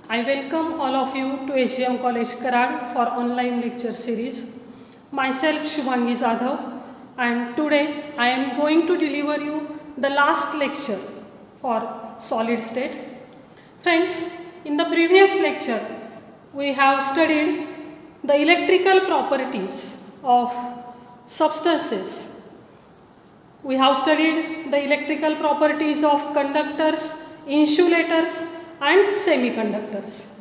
I welcome all of you to HGM College Karad for online lecture series. Myself Shubhangi Jadhav, and today I am going to deliver you the last lecture for solid state. Friends, in the previous lecture we have studied the electrical properties of substances. We have studied the electrical properties of conductors, insulators and semiconductors.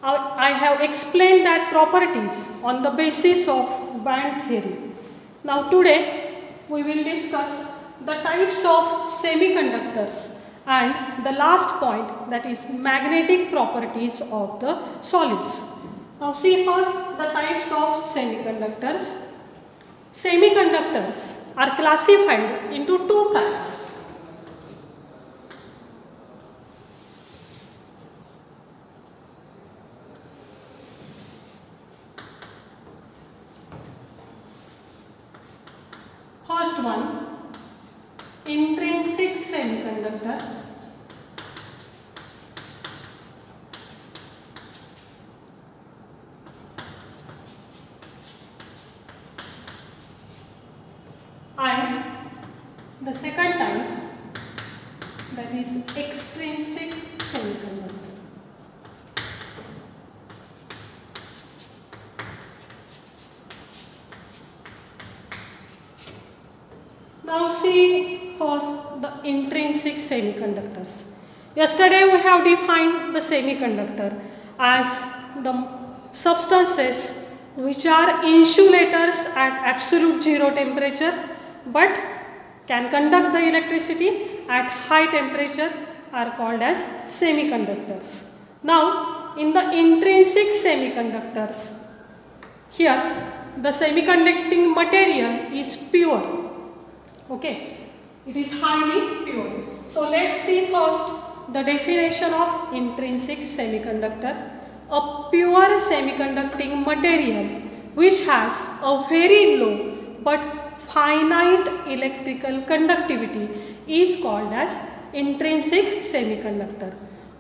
I have explained that properties on the basis of band theory. Now today we will discuss the types of semiconductors and the last point, that is magnetic properties of the solids. Now see first the types of semiconductors. Semiconductors are classified into two types. First one, intrinsic semiconductor. And the second type, that is extrinsic semiconductor. Now see first the intrinsic semiconductors. Yesterday we have defined the semiconductor as the substances which are insulators at absolute zero temperature but can conduct the electricity at high temperature are called as semiconductors. Now in the intrinsic semiconductors, here the semiconducting material is pure. Okay, it is highly pure. So let's see first the definition of intrinsic semiconductor. A pure semiconducting material which has a very low but finite electrical conductivity is called as intrinsic semiconductor.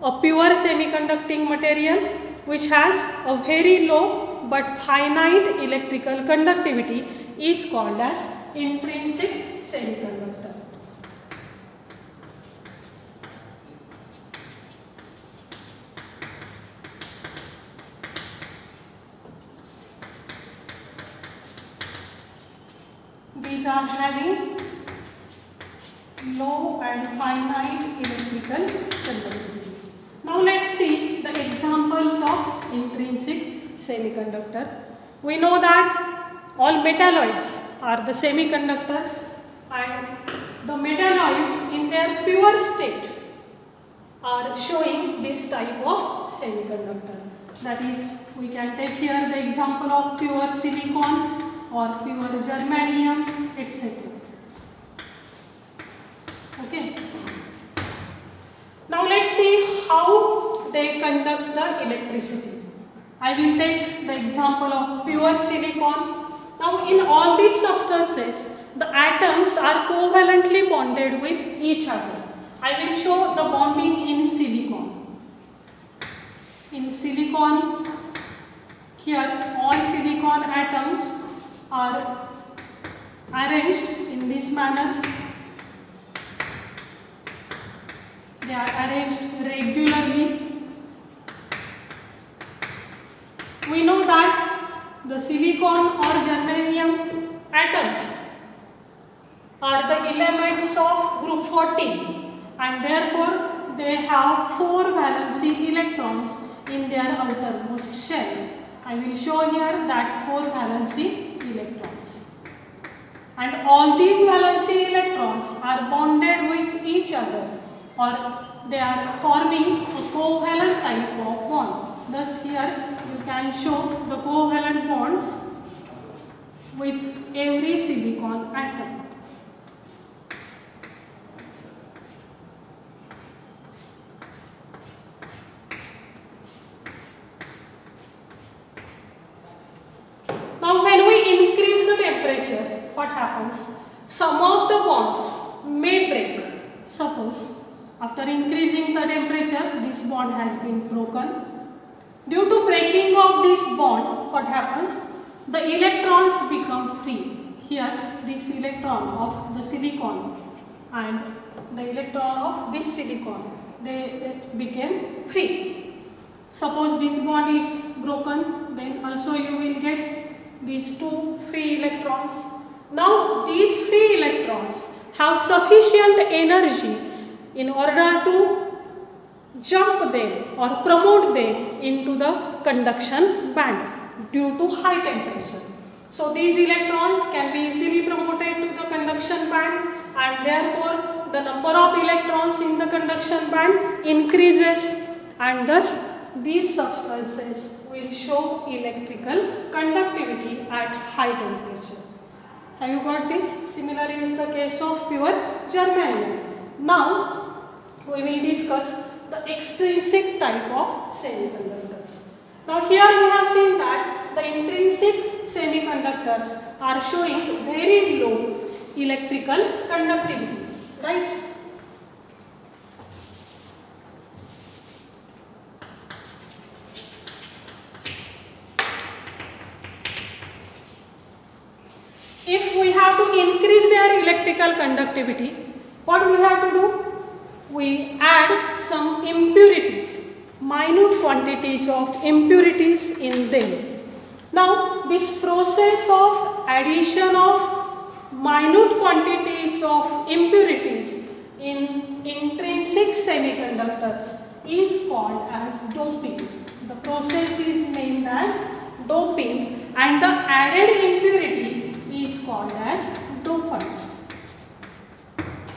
A pure semiconducting material which has a very low but finite electrical conductivity is called as intrinsic semiconductor. These are having low and finite electrical conductivity. Now let's see the examples of intrinsic semiconductor. We know that all metalloids are the semiconductors, and the metalloids in their pure state are showing this type of semiconductor. That is, we can take here the example of pure silicon or pure germanium, etc. Okay. Now let's see how they conduct the electricity. I will take the example of pure silicon. Now in all these substances, the atoms are covalently bonded with each other. I will show the bonding in silicon. In silicon, here all silicon atoms are arranged in this manner. They are arranged regularly. We know that the silicon or germanium atoms are the elements of group 14, and therefore they have 4 valency electrons in their outermost shell. I will show here that 4 valency electrons. And all these valency electrons are bonded with each other, or they are forming a covalent type of bond. Thus here you can show the covalent bonds with every silicon atom. Now when we increase the temperature, what happens? Some of the bonds may break. Suppose After increasing the temperature, this bond has been broken. Due to breaking of this bond, what happens? The electrons become free. Here, this electron of the silicon and the electron of this silicon, they became free. Suppose this bond is broken, then also you will get these two free electrons. Now, these free electrons have sufficient energy in order to jump them or promote them into the conduction band due to high temperature. So these electrons can be easily promoted to the conduction band, and therefore the number of electrons in the conduction band increases, and thus these substances will show electrical conductivity at high temperature. Have you got this? Similarly is the case of pure germanium. Now we will discuss the extrinsic type of semiconductors. Now here we have seen that the intrinsic semiconductors are showing very low electrical conductivity, right? If we have to increase their electrical conductivity, what we have to do? We add some impurities, minute quantities of impurities in them. Now, this process of addition of minute quantities of impurities in intrinsic semiconductors is called as doping. The process is named as doping, and the added impurity is called as dopant.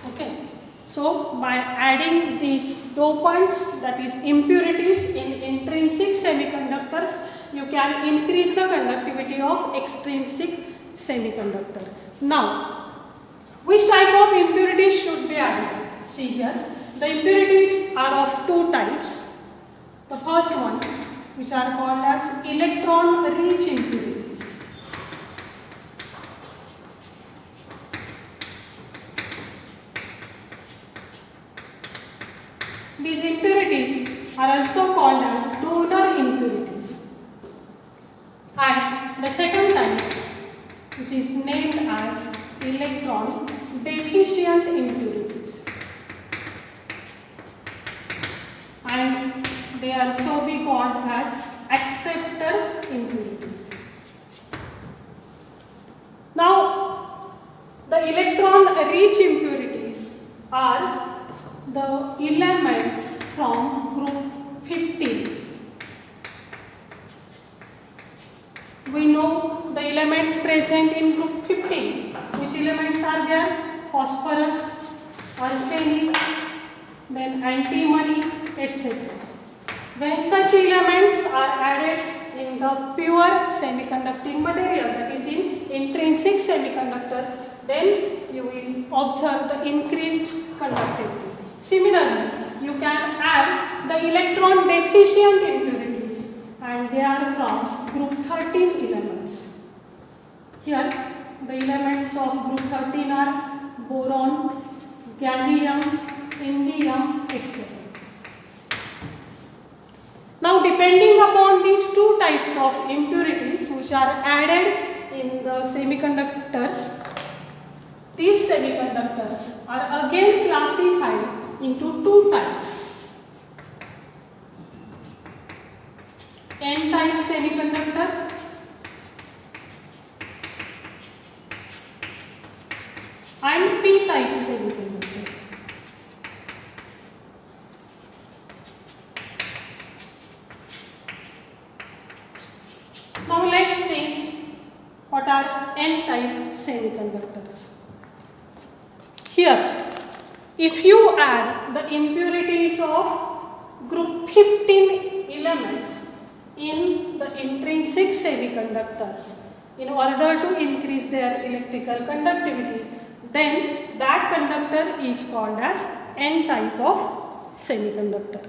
Okay. So, by adding these dopants, that is impurities in intrinsic semiconductors, you can increase the conductivity of extrinsic semiconductor. Now, which type of impurities should be added? See here, the impurities are of two types. The first one, which are called as electron-rich impurities. These impurities are also called as donor impurities. And the second type, which is named as electron deficient impurities. And they also be called as acceptor impurities. Now, the electron-rich impurities are the elements from group 15. We know the elements present in group 15. Which elements are there? Phosphorus, arsenic, then antimony, etc. When such elements are added in the pure semiconducting material, that is in intrinsic semiconductor, then you will observe the increased conductivity. Similarly, you can add the electron deficient impurities, and they are from group 13 elements. Here, the elements of group 13 are boron, gallium, indium, etc. Now, depending upon these two types of impurities which are added in the semiconductors, these semiconductors are again classified into two types. N-type semiconductor and P-type semiconductor. Now let's see what are N-type semiconductors. Here, if you add the impurities of group 15 elements in the intrinsic semiconductors in order to increase their electrical conductivity, then that conductor is called as N-type of semiconductor.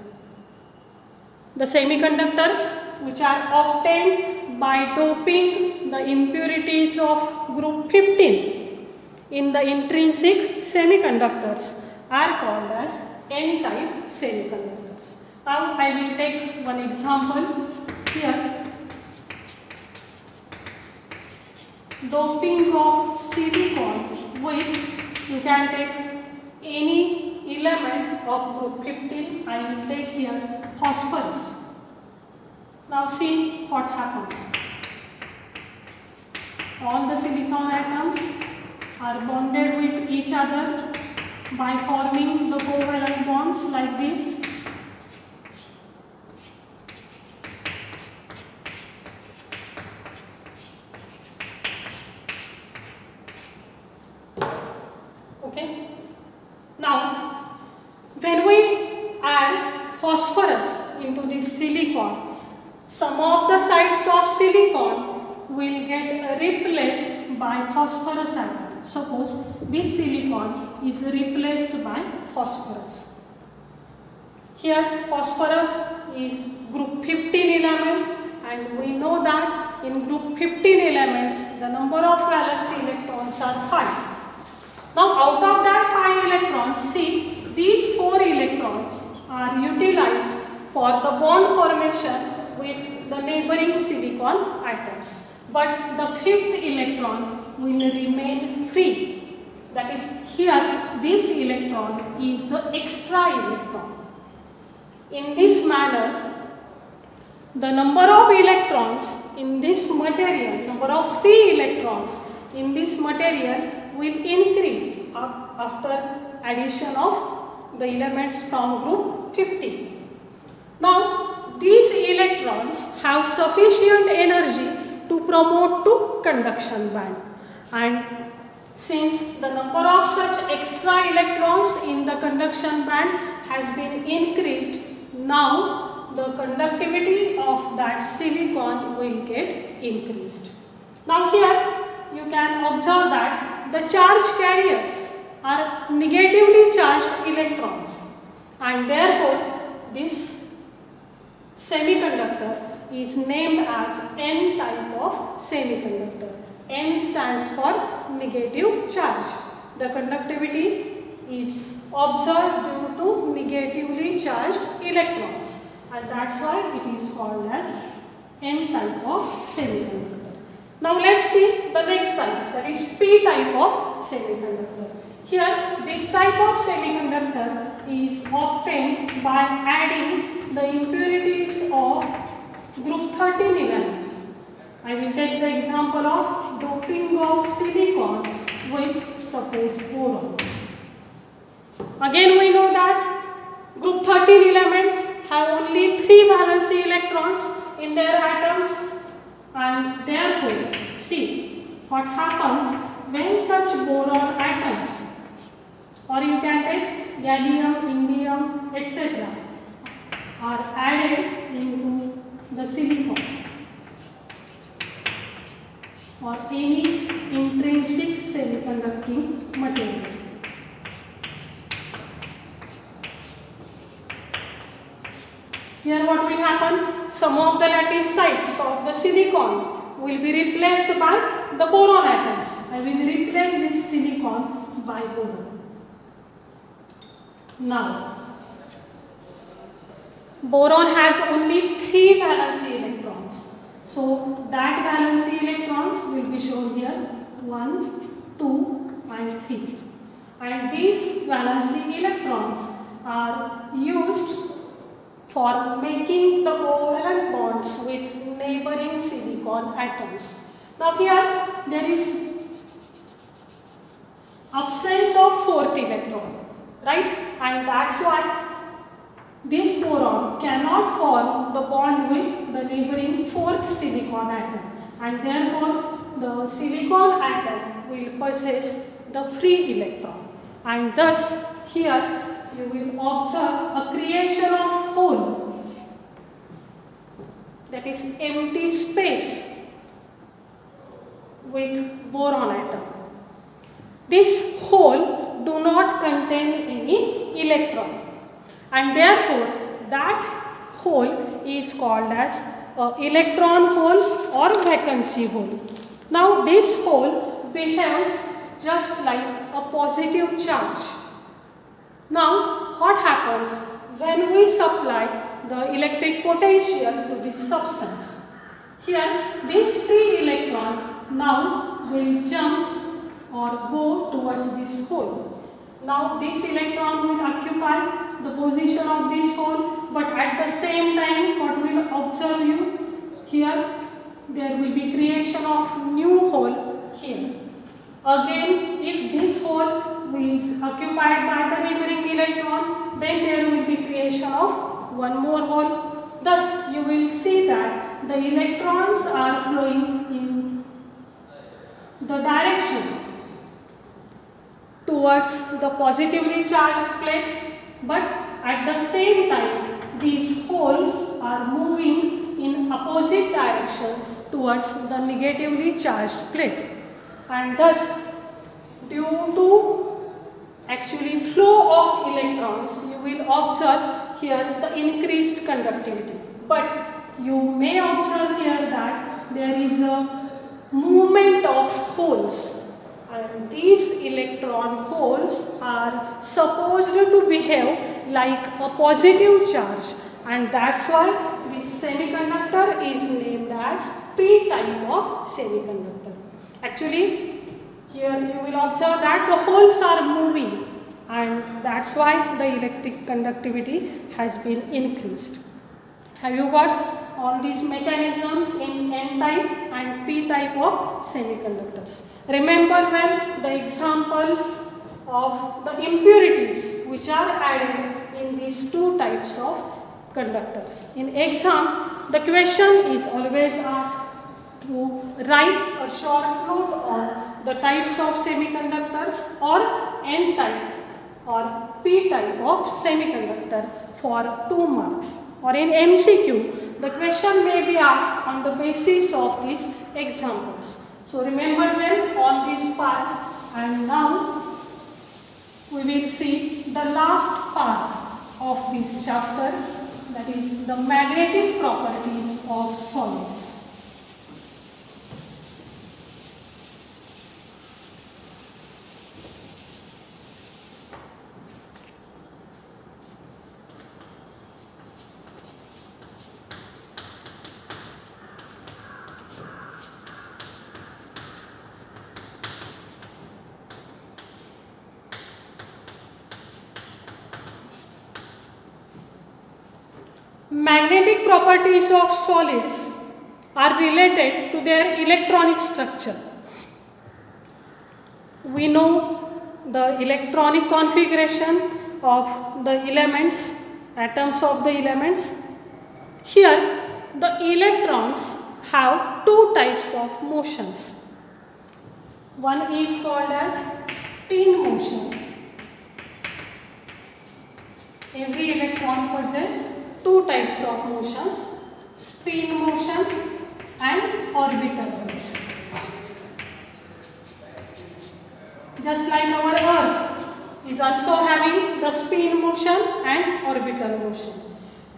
The semiconductors which are obtained by doping the impurities of group 15 in the intrinsic semiconductors are called as N-type semiconductors. Now I will take one example here. Doping of silicon with, you can take any element of group 15. I will take here phosphorus. Now see what happens. All the silicon atoms are bonded with each other by forming the covalent bonds like this. Okay. Now, when we add phosphorus into this silicon, some of the sides of silicon will get replaced by phosphorus atom. Suppose this silicon is replaced by phosphorus. Here phosphorus is group 15 element, and we know that in group 15 elements the number of valence electrons are 5. Now out of that 5 electrons, see, these 4 electrons are utilized for the bond formation with the neighboring silicon atoms. But the 5th electron will remain free. That is, here this electron is the extra electron. In this manner, the number of electrons in this material, number of free electrons in this material will increase after addition of the elements from group 15. Now, these electrons have sufficient energy to promote to conduction band, and since the number of such extra electrons in the conduction band has been increased, now the conductivity of that silicon will get increased. Now here you can observe that the charge carriers are negatively charged electrons, and therefore this semiconductor is named as N type of semiconductor. N stands for negative charge. The conductivity is observed due to negatively charged electrons, and that's why it is called as N type of semiconductor. Now let's see the next type, that is P type of semiconductor. Here this type of semiconductor is obtained by adding the impurities of group 13 elements. I will take the example of doping of silicon with, suppose, boron. Again we know that group 13 elements have only 3 valency electrons in their atoms, and therefore see what happens when such boron atoms, or you can take gallium, indium, etc., are added into the silicon or any intrinsic semiconducting material. Here what will happen? Some of the lattice sites of the silicon will be replaced by the boron atoms. I will replace this silicon by boron. Now, boron has only 3 valency electrons. So that valency electrons will be shown here 1, 2 and 3. And these valency electrons are used for making the covalent bonds with neighboring silicon atoms. Now here there is absence of 4th electron, right? And that's why this boron cannot form the bond with the neighboring 4th silicon atom, and therefore the silicon atom will possess the free electron, and thus here you will observe a creation of hole, that is empty space with boron atom. This hole do not contain any electron, and therefore that hole is called as electron hole or vacancy hole. Now this hole behaves just like a positive charge. Now what happens when we supply the electric potential to this substance? Here, this free electron now will jump or go towards this hole. Now, this electron will occupy the position of this hole, but at the same time, what will observe you? Here, there will be creation of new hole here. Again, if this hole is occupied by the neighboring electron, then there will be creation of one more hole. Thus, you will see that the electrons are flowing in the direction towards the positively charged plate, but at the same time, these holes are moving in opposite direction towards the negatively charged plate. And thus, due to actually flow of electrons, you will observe here the increased conductivity. But you may observe here that there is a movement of holes, and these electron holes are supposed to behave like a positive charge, and that's why this semiconductor is named as P-type of semiconductor. Actually, here you will observe that the holes are moving, and that's why the electric conductivity has been increased. Have you got all these mechanisms in N-type and P-type of semiconductors? Remember well the examples of the impurities which are added in these two types of conductors. In exam, the question is always asked to write a short note on the types of semiconductors or N-type or P-type of semiconductor for 2 marks. Or in MCQ, the question may be asked on the basis of these examples. So remember well on this part, and now we will see the last part of this chapter, that is the magnetic properties of solids. Magnetic properties of solids are related to their electronic structure. We know the electronic configuration of the elements, atoms of the elements. Here, the electrons have two types of motions. One is called as spin motion. Every electron possesses two types of motions, spin motion and orbital motion. Just like our Earth is also having the spin motion and orbital motion.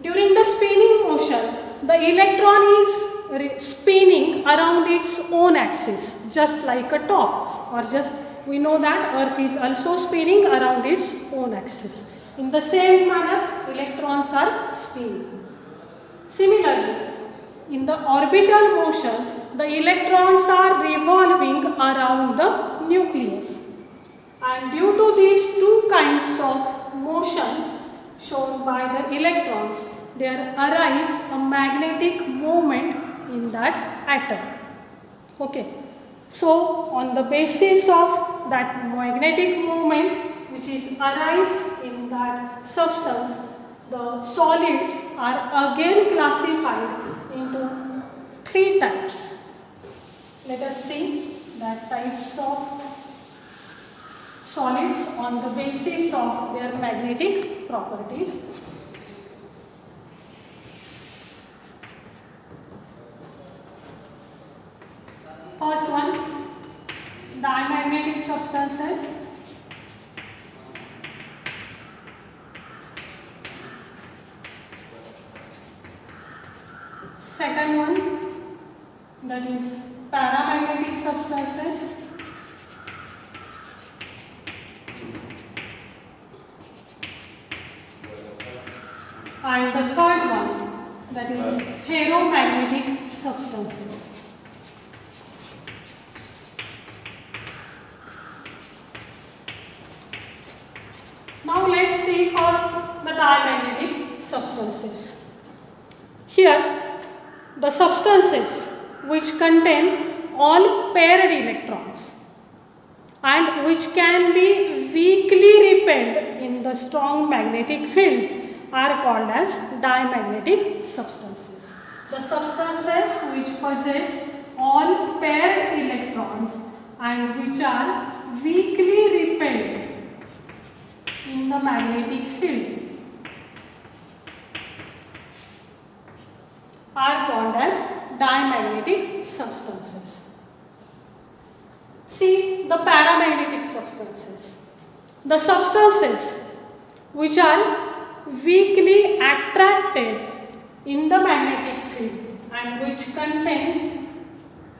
During the spinning motion, the electron is spinning around its own axis, just like a top, or just we know that Earth is also spinning around its own axis. In the same manner, electrons are spinning. Similarly, in the orbital motion, the electrons are revolving around the nucleus. And due to these two kinds of motions shown by the electrons, there arises a magnetic moment in that atom. Okay. So, on the basis of that magnetic moment which is arised in that substance, the solids are again classified into 3 types. Let us see that types of solids on the basis of their magnetic properties. First one, diamagnetic substances. Second one, that is paramagnetic substances. and the third one, that is ferromagnetic substances. Now let's see first the diamagnetic substances. Here, the substances which contain all paired electrons and which can be weakly repelled in the strong magnetic field are called as diamagnetic substances. The substances which possess all paired electrons and which are weakly repelled in the magnetic field are called as diamagnetic substances. See the paramagnetic substances. The substances which are weakly attracted in the magnetic field and which contain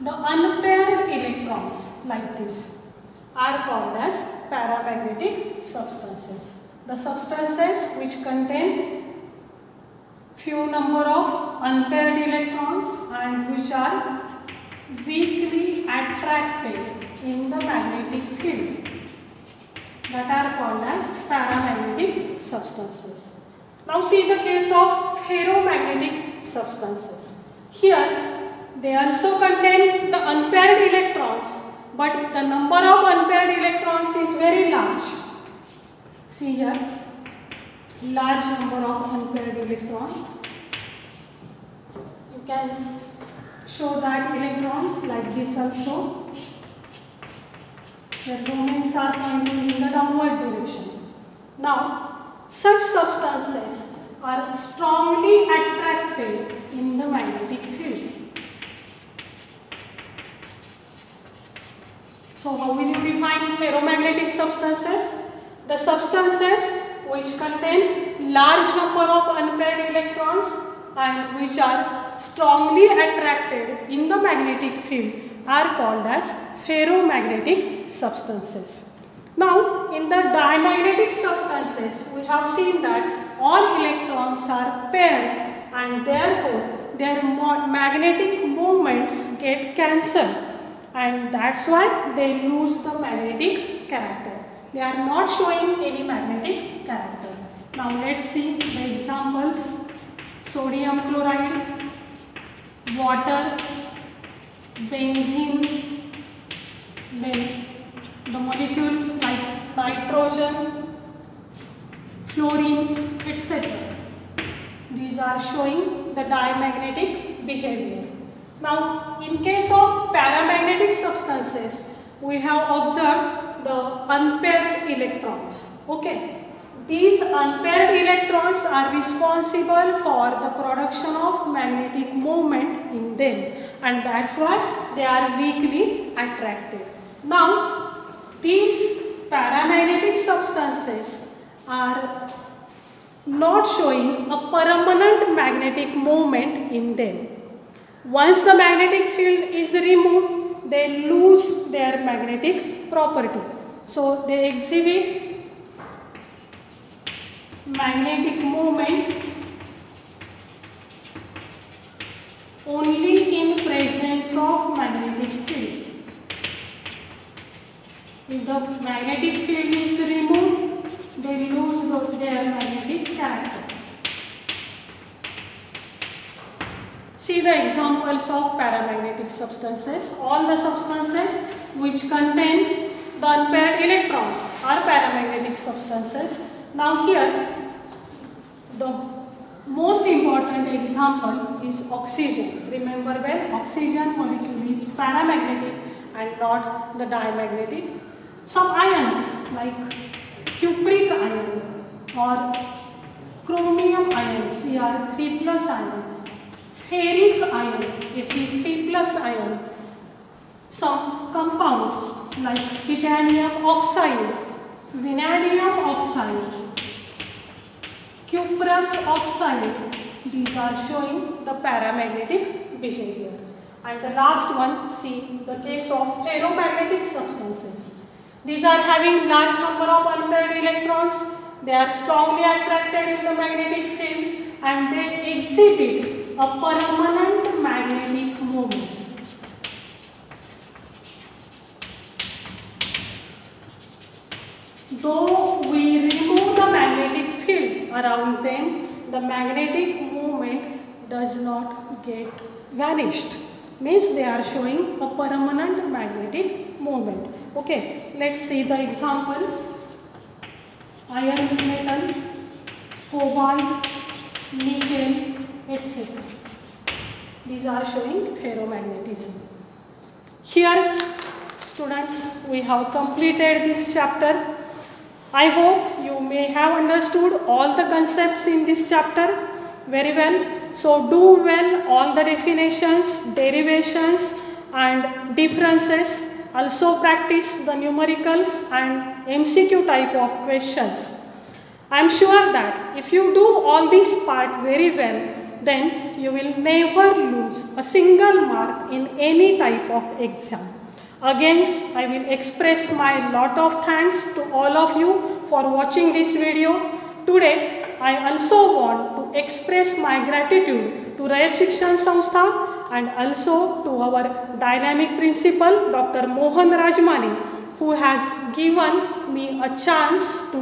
the unpaired electrons like this are called as paramagnetic substances. The substances which contain few number of unpaired electrons and which are weakly attracted in the magnetic field, that are called as paramagnetic substances. Now see the case of ferromagnetic substances. Here they also contain the unpaired electrons, but the number of unpaired electrons is very large. See here, large number of unpaired electrons. You can show that electrons like this also. The domains are pointing in the downward direction. Now, such substances are strongly attracted in the magnetic field. So how will you define ferromagnetic substances? The substances which contain large number of unpaired electrons and which are strongly attracted in the magnetic field are called as ferromagnetic substances. Now, in the diamagnetic substances, we have seen that all electrons are paired and therefore their magnetic moments get cancelled, and that's why they lose the magnetic character. They are not showing any magnetic character. Now, let's see the examples. Sodium chloride, water, benzene, then the molecules like nitrogen, fluorine, etc. These are showing the diamagnetic behavior. Now, in case of paramagnetic substances, we have observed the unpaired electrons. Okay. These unpaired electrons are responsible for the production of magnetic moment in them, and that's why they are weakly attracted. Now, these paramagnetic substances are not showing a permanent magnetic moment in them. Once the magnetic field is removed, they lose their magnetic property. So, they exhibit magnetic moment only in presence of magnetic field. If the magnetic field is removed, they lose their magnetic character. See the examples of paramagnetic substances. All the substances which contain the unpaired electrons are paramagnetic substances. Now here, the most important example is oxygen. Remember, when oxygen molecule is paramagnetic and not the diamagnetic. Some ions like cupric ion or chromium ion, Cr3+ ion, ferric ion, Fe3+ ion, some compounds like titanium oxide, vanadium oxide, cuprous oxide, these are showing the paramagnetic behavior. And the last one, see the case of ferromagnetic substances. These are having large number of unpaired electrons. They are strongly attracted in the magnetic field and they exhibit a permanent magnetic moment. Though we remove the magnetic field around them, the magnetic moment does not get vanished. Means they are showing a permanent magnetic moment. Okay, let's see the examples. Iron, metal, cobalt, nickel, etc. These are showing ferromagnetism. Here, students, we have completed this chapter. I hope you may have understood all the concepts in this chapter very well. So do well all the definitions, derivations and differences. Also practice the numericals and MCQ type of questions. I am sure that if you do all this part very well, then you will never lose a single mark in any type of exam. Again, I will express my lot of thanks to all of you for watching this video. Today, I also want to express my gratitude to Rayat Shikshan Samstha and also to our dynamic principal, Dr. Mohan Rajmani, who has given me a chance to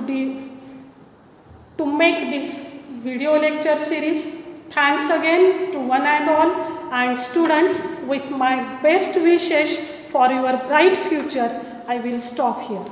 make this video lecture series. Thanks again to one and all, and students, with my best wishes for your bright future, I will stop here.